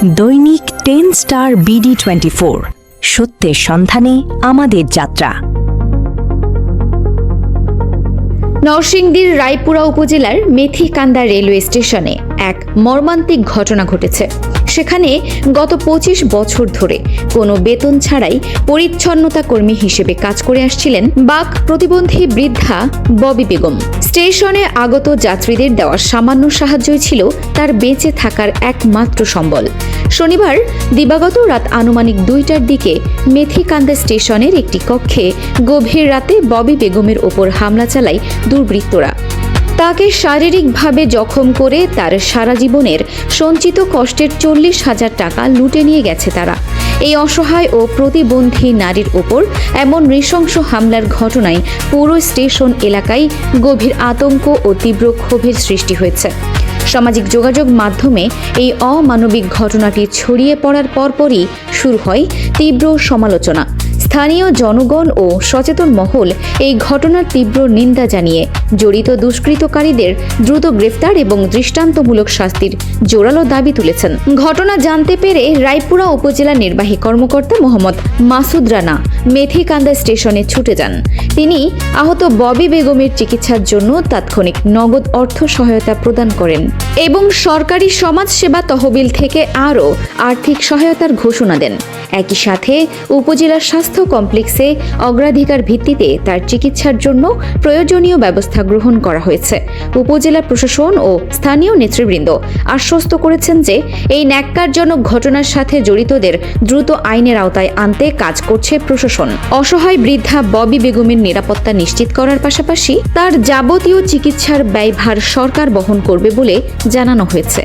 দৈনিক 10 star BD24 সত্যের সন্ধানে আমাদের যাত্রা। নরসিংদীর রায়পুরা উপজেলার মেথিকান্দা রেলওয়ে স্টেশনে এক মর্মান্তিক ঘটনা ঘটেছে। সেখানে গত 25 বছর ধরে কোনো বেতন ছাড়াই পরিচ্ছন্নতা কর্মী হিসেবে কাজ করে আসছিলেন বাক প্রতিবন্ধী বৃদ্ধা ববি বেগম। স্টেশনে আগত যাত্রীদের দেওয়া সামান্য সাহায্যই ছিল তার বেঁচে থাকার একমাত্র সম্বল। শনিবার দিবাগত রাত আনুমানিক 2টার দিকে মেথিকান্দা স্টেশনের একটি কক্ষে গভীর রাতে ববি বেগমের ওপর হামলা চালায় দুর্বৃত্তরা। তাকে শারীরিকভাবে জখম করে তার সারা জীবনের সঞ্চিত কষ্টের 40,000 টাকা লুটে নিয়ে গেছে তারা। এই অসহায় ও প্রতিবন্ধী নারীর ওপর এমন নৃশংস হামলার ঘটনায় পুরো স্টেশন এলাকায় গভীর আতঙ্ক ও তীব্র ক্ষোভের সৃষ্টি হয়েছে। সামাজিক যোগাযোগ মাধ্যমে এই অমানবিক ঘটনাটি ছড়িয়ে পড়ার পরপরই শুরু হয় তীব্র সমালোচনা। স্থানীয় জনগণ ও সচেতন মহল এই ঘটনার তীব্র নিন্দা জানিয়ে জড়িত দুষ্কৃতকারীদের দ্রুত গ্রেফতার এবং দৃষ্টান্তমূলক শাস্তির জোরালো দাবি তুলেছেন। ঘটনা জানতে পেরে রায়পুরা উপজেলা নির্বাহী কর্মকর্তা মোহাম্মদ মাসুদ রানা মেথিকান্দা স্টেশনে ছুটে যান। তিনি আহত ববি বেগমের চিকিৎসার জন্য তাৎক্ষণিক নগদ অর্থ সহায়তা প্রদান করেন এবং সরকারি সমাজসেবা তহবিল থেকে আরও আর্থিক সহায়তার ঘোষণা দেন। একই সাথে উপজেলার স্বাস্থ্য কমপ্লেক্সে অগ্রাধিকার ভিত্তিতে তার চিকিৎসার জন্য প্রয়োজনীয় ব্যবস্থা গ্রহণ করা হয়েছে। উপজেলা প্রশাসন ও স্থানীয় নেতৃবৃন্দ আশ্বস্ত করেছেন যে এই ন্যাক্কারজনক ঘটনার সাথে জড়িতদের দ্রুত আইনের আওতায় আনতে কাজ করছে প্রশাসন। অসহায় বৃদ্ধা ববি বেগমের নিরাপত্তা নিশ্চিত করার পাশাপাশি তার যাবতীয় চিকিৎসার ব্যয়ভার সরকার বহন করবে বলে জানানো হয়েছে।